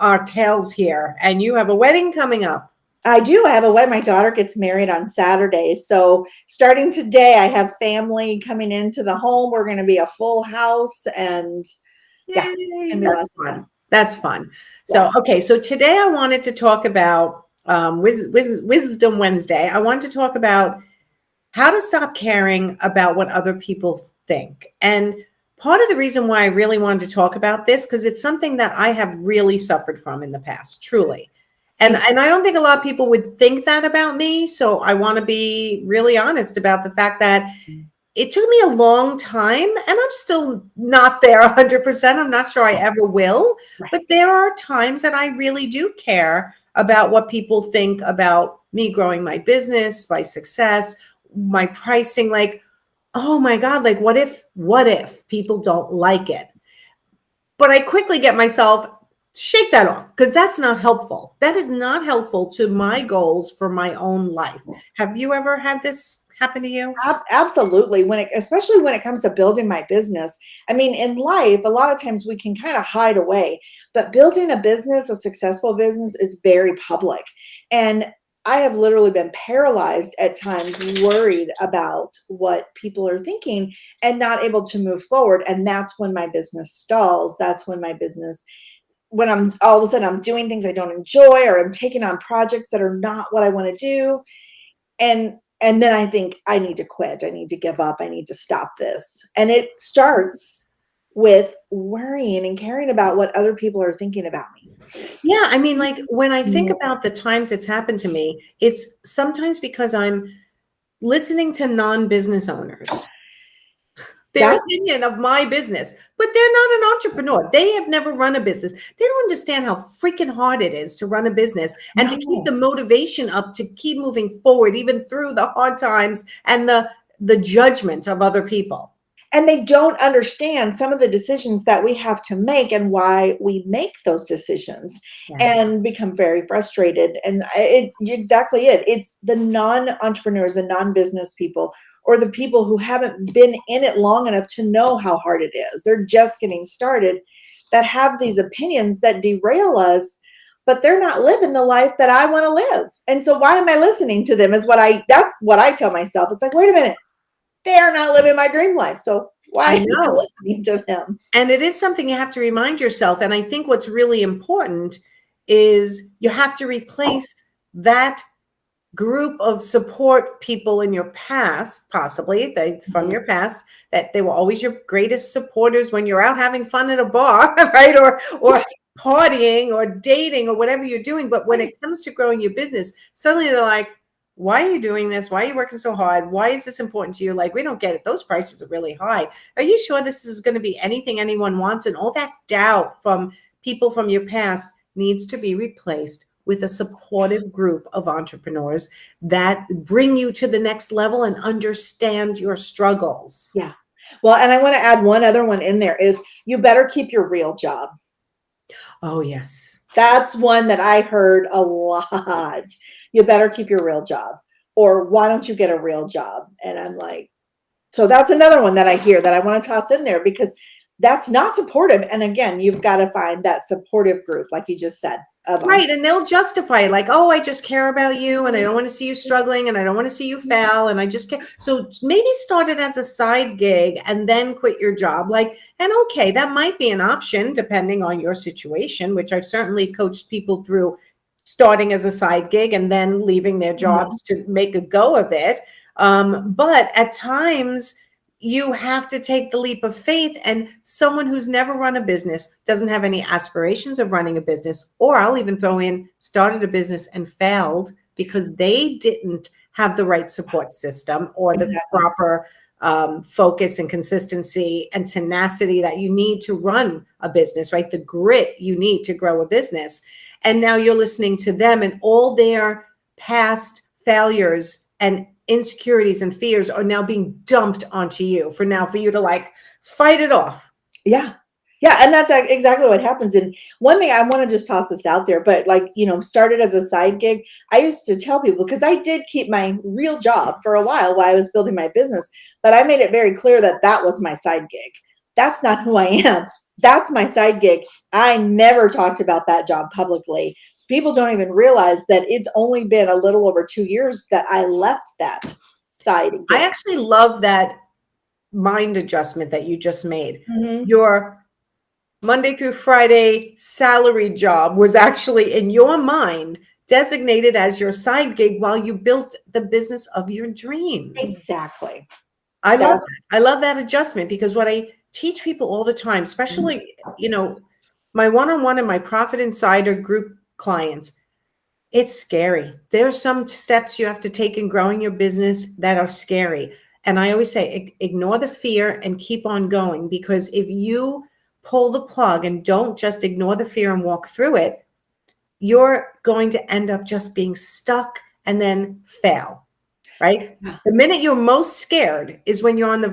our tails here, and you have a wedding coming up. I do. I have a wedding. My daughter gets married on Saturday. So starting today, I have family coming into the home. We're going to be a full house, and yeah, Yay, and be that's lots of fun. fun. That's fun. Yeah. So, okay, so today I wanted to talk about Wisdom Wednesday. I wanted to talk about how to stop caring about what other people think. And part of the reason why I really wanted to talk about this, because it's something that I have really suffered from in the past, truly. And I don't think a lot of people would think that about me. So I want to be really honest about the fact that it took me a long time, and I'm still not there 100%. I'm not sure I ever will, Right. but there are times that I really do care about what people think about me growing my business, my success, my pricing. Like, oh my God, like what if people don't like it? But I quickly get myself, shake that off, because that's not helpful. That is not helpful to my goals for my own life. Have you ever had this happen to you? Absolutely. Especially when it comes to building my business. I mean, in life, a lot of times we can kind of hide away, but building a business, a successful business, is very public. And I have literally been paralyzed at times, worried about what people are thinking and not able to move forward. And that's when my business stalls. That's when when I'm all of a sudden I'm doing things I don't enjoy, or I'm taking on projects that are not what I want to do. And then I think I need to quit. I need to give up. I need to stop this. And it starts with worrying and caring about what other people are thinking about me. Yeah, I mean, like when I think about the times it's happened to me, it's sometimes because I'm listening to non-business owners, their That opinion of my business, but they're not an entrepreneur. They have never run a business. They don't understand how freaking hard it is to run a business and to keep no. the motivation up to keep moving forward, even through the hard times and the judgment of other people. And they don't understand some of the decisions that we have to make and why we make those decisions, Yes. and become very frustrated. And it's exactly it. It's the non-entrepreneurs, the non-business people, or the people who haven't been in it long enough to know how hard it is. They're just getting started, that have these opinions that derail us, but they're not living the life that I want to live. And so why am I listening to them? That's what I tell myself. It's like, wait a minute, they are not living my dream life. So why I am I know. listening to them? And it is something you have to remind yourself. And I think what's really important is you have to replace that group of support people in your past, possibly from your past, that they were always your greatest supporters when you're out having fun at a bar, right? Or partying or dating or whatever you're doing. But when it comes to growing your business, suddenly they're like, why are you doing this? Why are you working so hard? Why is this important to you? Like, we don't get it. Those prices are really high. Are you sure this is going to be anything anyone wants? And all that doubt from people from your past needs to be replaced with a supportive group of entrepreneurs that bring you to the next level and understand your struggles. Yeah. Well, and I want to add one other one in there is, you better keep your real job. Oh, yes. That's one that I heard a lot. You better keep your real job, or why don't you get a real job? And I'm like, so that's another one that I hear that I want to toss in there, because that's not supportive. And again, you've got to find that supportive group, like you just said. Right. And they'll justify it like, oh, I just care about you and I don't want to see you struggling and I don't want to see you fail and I just care. So maybe start it as a side gig and then quit your job. Like, and okay, that might be an option depending on your situation, which I've certainly coached people through, starting as a side gig and then leaving their jobs to make a go of it. But at times, you have to take the leap of faith, and someone who's never run a business, doesn't have any aspirations of running a business, or I'll even throw in started a business and failed because they didn't have the right support system or the proper focus and consistency and tenacity that you need to run a business, right? The grit you need to grow a business. And now you're listening to them and all their past failures and insecurities and fears are now being dumped onto you for you to like fight it off. Yeah. Yeah. And that's exactly what happens. And one thing I want to just toss this out there, but like, started as a side gig. I used to tell people, because I did keep my real job for a while I was building my business, but I made it very clear that that was my side gig. That's not who I am. That's my side gig. I never talked about that job publicly. People don't even realize that it's only been a little over 2 years that I left that side I gig. actually love that mind adjustment that you just made. Mhm. Your Monday through Friday salary job was actually in your mind designated as your side gig while you built the business of your dreams. Exactly. I love that. That's I love that adjustment because what I teach people all the time, especially, my one-on-one and my Profit Insider group clients, it's scary. There are some steps you have to take in growing your business that are scary. And I always say, ignore the fear and keep on going, because if you pull the plug and don't just ignore the fear and walk through it, you're going to end up just being stuck and then fail, right? yeah. The minute you're most scared is when you're on the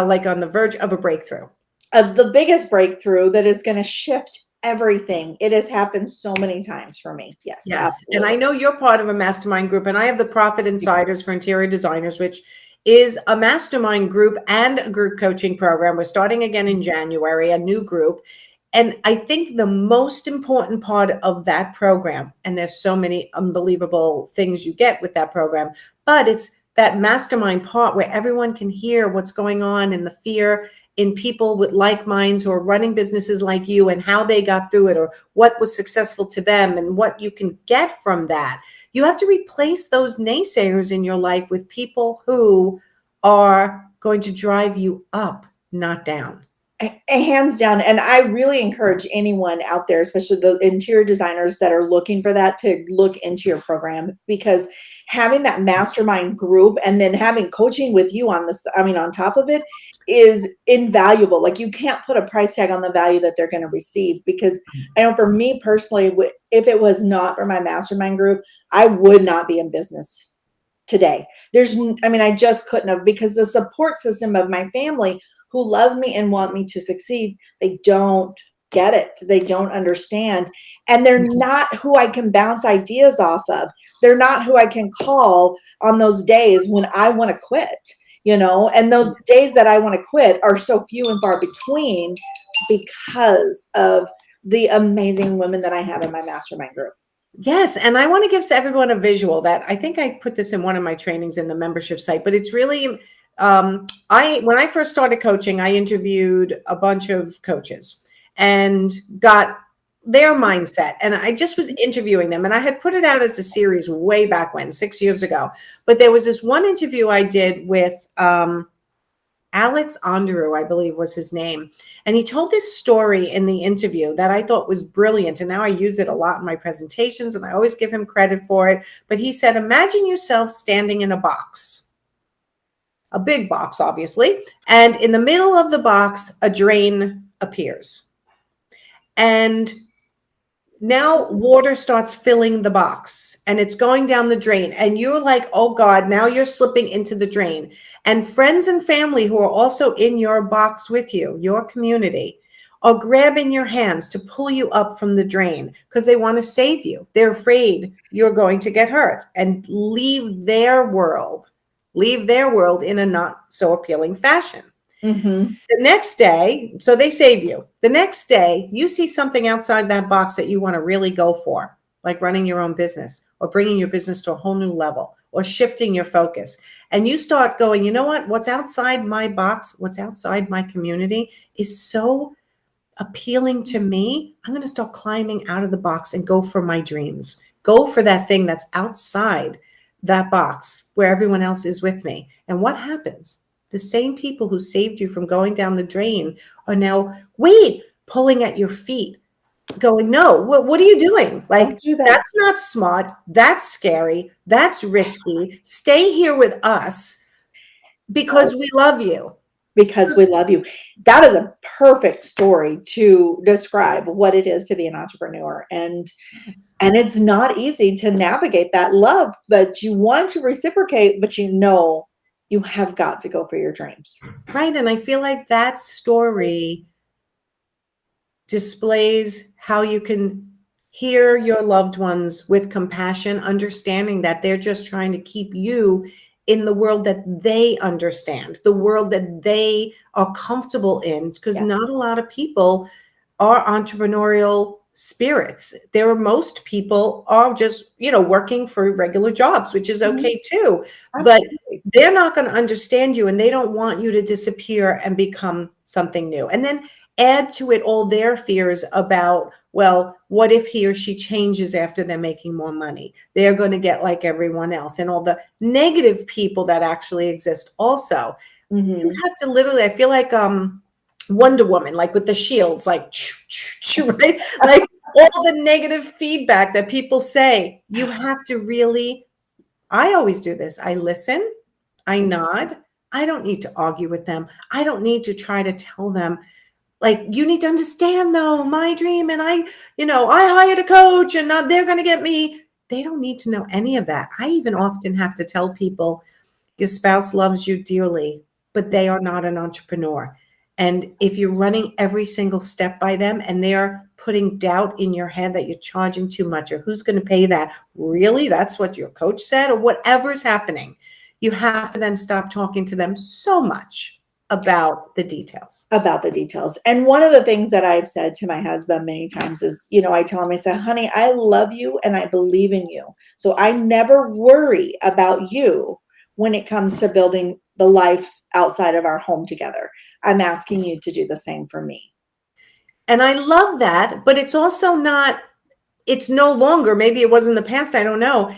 like on the verge of a breakthrough. The biggest breakthrough that is going to shift everything. It has happened so many times for me. Yes, Yes. And I absolutely. know you're part of a mastermind group, and I have the Profit Insiders for Interior Designers, which is a mastermind group and a group coaching program. We're starting again in January, a new group. And I think the most important part of that program, and there's so many unbelievable things you get with that program, but it's that mastermind part where everyone can hear what's going on and the fear in people with like minds who are running businesses like you and how they got through it, or what was successful to them and what you can get from that. You have to replace those naysayers in your life with people who are going to drive you up, not down. Hands down. And I really encourage anyone out there, especially the interior designers that are looking for that, to look into your program, because having that mastermind group and then having coaching with you on this, I mean, on top of it, is invaluable. Like, you can't put a price tag on the value that they're going to receive, because I know for me personally, if it was not for my mastermind group, I would not be in business today. I mean, I just couldn't have, because the support system of my family who love me and want me to succeed, they don't get it. They don't understand. And they're not who I can bounce ideas off of. They're not who I can call on those days when I want to quit. And those days that I want to quit are so few and far between because of the amazing women that I have in my mastermind group. Yes, and I want to give everyone a visual that I think I put this in one of my trainings in the membership site, but it's really, I when I first started coaching, I interviewed a bunch of coaches and got their mindset, and I just was interviewing them, and I had put it out as a series way back when, 6 years ago. But there was this one interview I did with Alex Onderu, I believe was his name. And he told this story in the interview that I thought was brilliant. And now I use it a lot in my presentations, and I always give him credit for it. But he said, imagine yourself standing in a box, a big box, obviously. And in the middle of the box, a drain appears. And now water starts filling the box and it's going down the drain, and you're like, oh God, now you're slipping into the drain. And friends and family who are also in your box with you, your community, are grabbing your hands to pull you up from the drain because they want to save you. They're afraid you're going to get hurt and leave their world in a not so appealing fashion. Mm-hmm. The next day, so they save you. The next day, you see something outside that box that you want to really go for, like running your own business or bringing your business to a whole new level or shifting your focus. And you start going, you know what? What's outside my box, what's outside my community is so appealing to me. I'm going to start climbing out of the box and go for my dreams. Go for that thing that's outside that box where everyone else is with me. And what happens? The same people who saved you from going down the drain are now, pulling at your feet, going, no, what are you doing? Don't Like, do that. that's not smart. That's scary. That's risky. Stay here with us because we love you. Because we love you. That is a perfect story to describe what it is to be an entrepreneur. Yes. And it's not easy to navigate that love that you want to reciprocate, but you have got to go for your dreams. Right. And I feel like that story displays how you can hear your loved ones with compassion, understanding that they're just trying to keep you in the world that they understand, the world that they are comfortable in, because Yes. not a lot of people are entrepreneurial spirits. There are most people are just, working for regular jobs, which is Mhm. okay too. But Absolutely. they're not going to understand you and they don't want you to disappear and become something new. And then add to it all their fears about, well, what if he or she changes after they're making more money? They're going to get like everyone else, and all the negative people that actually exist also. You Mhm. have to literally, I feel like Wonder Woman, like with the shields, like right? Like all the negative feedback that people say, you have to really, I always do this. I listen, I nod. I don't need to argue with them. I don't need to try to tell them, like, you need to understand though, my dream, and I hired a coach and now they're going to get me. They don't need to know any of that. I even often have to tell people, your spouse loves you dearly, but they are not an entrepreneur. And if you're running every single step by them and they're putting doubt in your head that you're charging too much or who's going to pay that, really, that's what your coach said, or whatever's happening, you have to then stop talking to them so much about the details. About the details. And one of the things that I've said to my husband many times is, I tell him, I said, honey, I love you and I believe in you. So I never worry about you when it comes to building the life outside of our home together. I'm asking you to do the same for me. And I love that, but it's also not, it's no longer, maybe it was in the past, I don't know.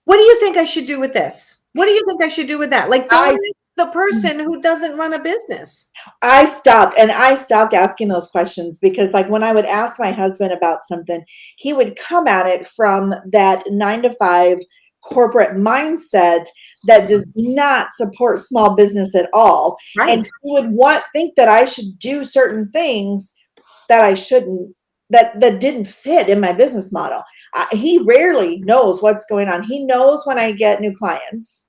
What do you think I should do with this? What do you think I should do with that? Like, don't I ask the person who doesn't run a business. I stopped asking those questions because like when I would ask my husband about something, he would come at it from that 9 to 5 corporate mindset that does not support small business at all. And Right. he would think that I should do certain things that I shouldn't, that didn't fit in my business model. He rarely knows what's going on. He knows when I get new clients.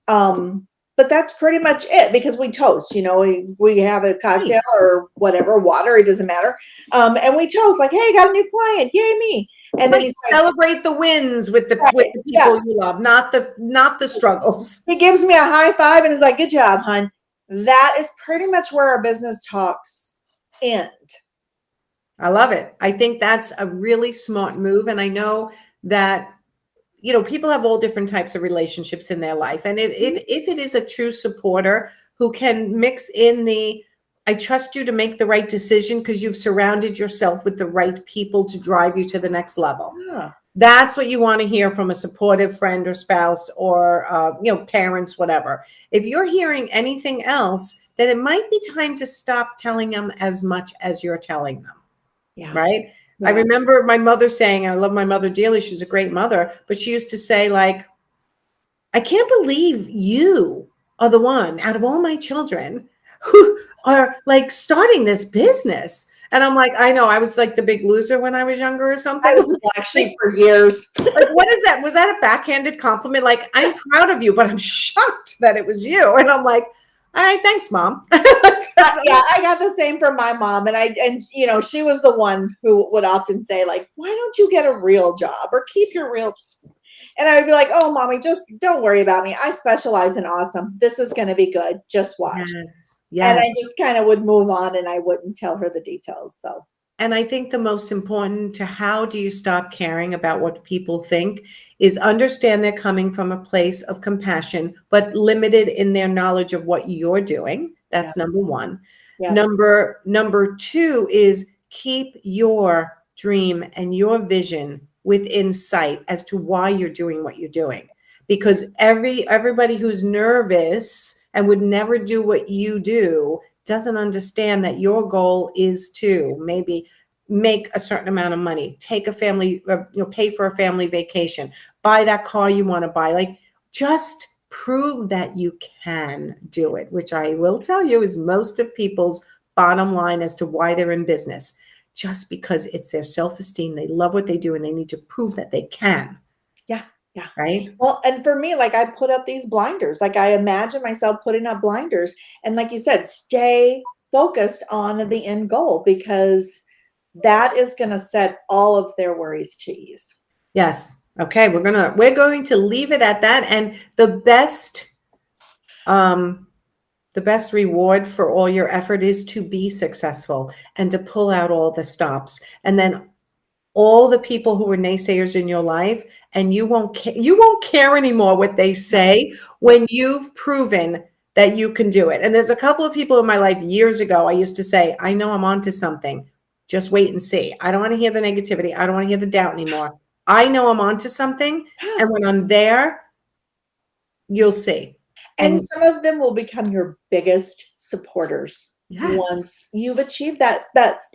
But that's pretty much it because we toast, we have a Right. cocktail or whatever, water, it doesn't matter. And we toast like, hey, got a new client, yay me. And then Right. he's like, Celebrate the wins with right, the yeah. people you love, not the struggles. He gives me a high five and is like, good job, hun. That is pretty much where our business talks end. I love it. I think that's a really smart move. And I know that, people have all different types of relationships in their life. And if it is a true supporter who can mix in the, I trust you to make the right decision because you've surrounded yourself with the right people to drive you to the next level. Yeah. That's what you want to hear from a supportive friend or spouse or, parents, whatever. If you're hearing anything else, then it might be time to stop telling them as much as you're telling them. Yeah. Right. I Yeah. remember my mother saying, I love my mother dearly. She's a great mother, but she used to say, like, I can't believe you are the one out of all my children who are like starting this business. And I'm like, I know I was like the big loser when I was younger or I something. was a black Like, sheep for years. like, what is that? Was that a backhanded compliment? Like, I'm proud of you, but I'm shocked that it was you. And I'm like, all right, thanks, mom. Yeah, I got the same from my mom, and she was the one who would often say like, "Why don't you get a real job or keep your real?" And I would be like, "Oh, mommy, just don't worry about me. I specialize in awesome. This is going to be good. Just watch." Yes. And Yes. I just kind of would move on, and I wouldn't tell her the details. So And I think the most important to how do you stop caring about what people think is understand they're coming from a place of compassion, but limited in their knowledge of what you're doing. yeah, That's number one. yeah, Number two is keep your dream and your vision within sight as to why you're doing what you're doing. Because everybody who's nervous and would never do what you do doesn't understand that your goal is to maybe make a certain amount of money, take a family, pay for a family vacation, buy that car you want to buy. Like, just prove that you can do it, which I will tell you is most of people's bottom line as to why they're in business, just because it's their self-esteem. They love what they do and they need to prove that they can, yeah, yeah. right? Well, and for me, like I put up these blinders. Like I imagine myself putting up blinders, and like you said, stay focused on the end goal because that is going to set all of their worries to ease. Yes. Okay, we're going to leave it at that. And the best Um, the best reward for all your effort is to be successful and to pull out all the stops. And then all the people who were naysayers in your life, and you won't care anymore what they say when you've proven that you can do it. And there's a couple of people in my life years ago I used to say, I know I'm onto something. Just wait and see. I don't want to hear the negativity. I don't want to hear the doubt anymore. I know I'm onto something. And when I'm there, you'll see. And And some of them will become your biggest supporters yes, once you've achieved that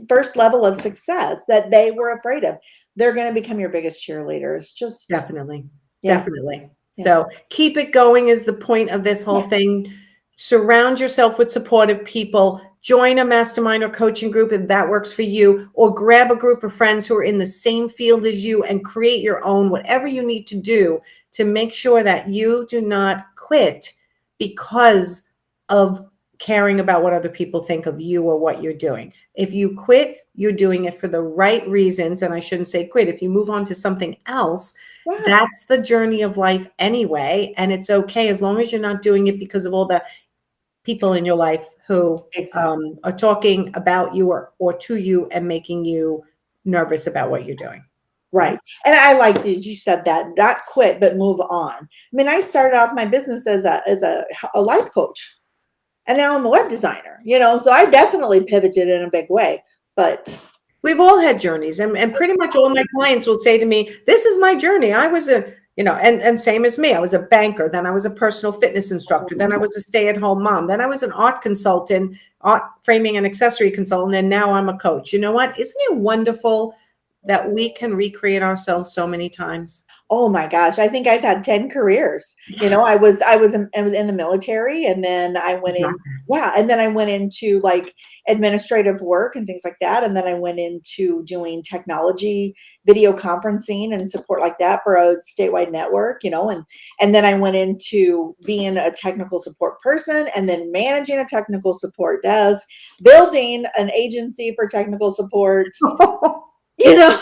first level of success that they were afraid of. They're going to become your biggest cheerleaders. Just definitely. yeah, Definitely. yeah, So keep it going is the point of this whole yeah. thing. Surround yourself with supportive people. Join a mastermind or coaching group if that works for you, or grab a group of friends who are in the same field as you and create your own, whatever you need to do to make sure that you do not quit because of caring about what other people think of you or what you're doing. If you quit, you're doing it for the right reasons. And I shouldn't say quit. If you move on to something else, Yeah, that's the journey of life anyway. And it's okay as long as you're not doing it because of all the people in your life who exactly. are talking about you or to you and making you nervous about what you're doing. Right? Right. And I like that you said that, not quit, but move on. I mean, I started off my business as a life coach, and now I'm a web designer, so I definitely pivoted in a big way. But We've all had journeys, and pretty much all my clients will say to me, this is my journey. I was and same as me. I was a banker, then I was a personal fitness instructor, then I was a stay-at-home mom, then I was an art consultant, art framing and accessory consultant, and now I'm a coach. You know what? Isn't it wonderful that we can recreate ourselves so many times? oh my gosh, I think I've had 10 careers. I Yes. was in the military, and then I went in, yeah, and then I went into like administrative work and things like that, and then I went into doing technology, video conferencing and support like that for a statewide network, and then I went into being a technical support person, and then managing a technical support desk, building an agency for technical support, you know.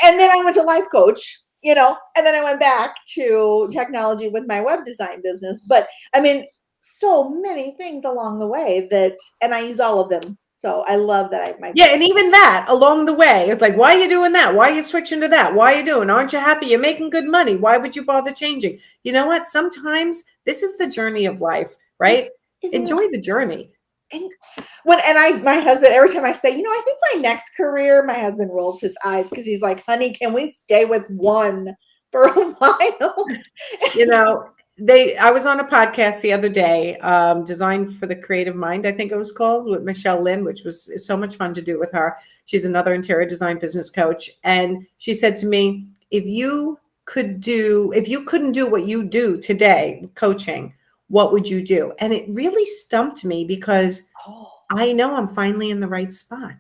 And then I went to life coach, and then I went back to technology with my web design business. But I mean, so many things along the way and I use all of them. So I love that Yeah, and even that along the way is like, why are you doing that? Why are you switching to that? Why are you doing? Aren't you happy? You're making good money. Why would you bother changing? You know what? Sometimes this is the journey of life, it, right? it is. Enjoy the journey. And my husband, every time I say, I think my next career, my husband rolls his eyes because he's like, honey, can we stay with one for a while? You know, I was on a podcast the other day, Designed for the Creative Mind, I think it was called, with Michelle Lynn, which was so much fun to do with her. She's another interior design business coach. And she said to me, if you couldn't do what you do today, coaching, what would you do? And it really stumped me because Oh, I know I'm finally in the right spot.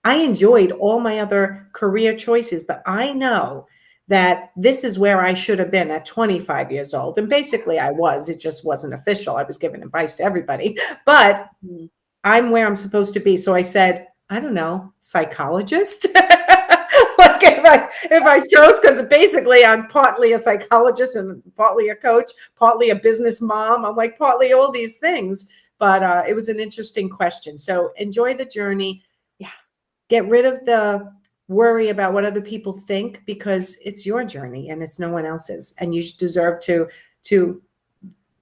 I enjoyed all my other career choices, but I know that this is where I should have been at 25 years old. And basically I was, it just wasn't official. I was giving advice to everybody, but mhm. I'm where I'm supposed to be. So I said, I don't know, psychologist. Like if I chose, because basically I'm partly a psychologist and partly a coach, partly a business mom. I'm like partly all these things. But it was an interesting question. So enjoy the journey. Yeah. Get rid of the worry about what other people think, because it's your journey and it's no one else's. And you deserve to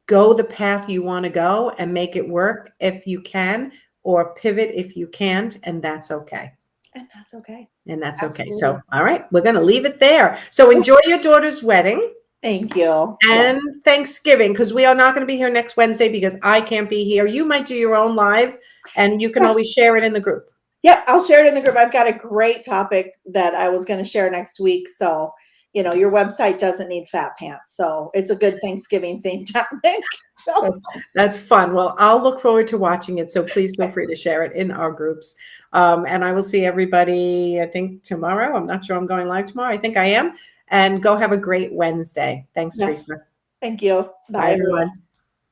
go the path you want to go and make it work if you can, or pivot if you can't, and that's okay. And that's okay. And that's okay. Absolutely. So, all right, we're going to leave it there. So enjoy your daughter's wedding Thank you. Yeah. and Thanksgiving, because we are not going to be here next Wednesday because I can't be here. You might do your own live and you can Yeah. always share it in the group. Yep, I'll share it in the group. I've got a great topic that I was going to share next week. So, your website doesn't need fat pants. So it's a good Thanksgiving themed topic. So, That's fun. Well, I'll look forward to watching it. So please feel free to share it in our groups. And I will see everybody, I think, tomorrow. I'm not sure I'm going live tomorrow. I think I am. And go have a great Wednesday. Thanks, yes, Teresa. thank you. Bye, Bye, everyone. everyone.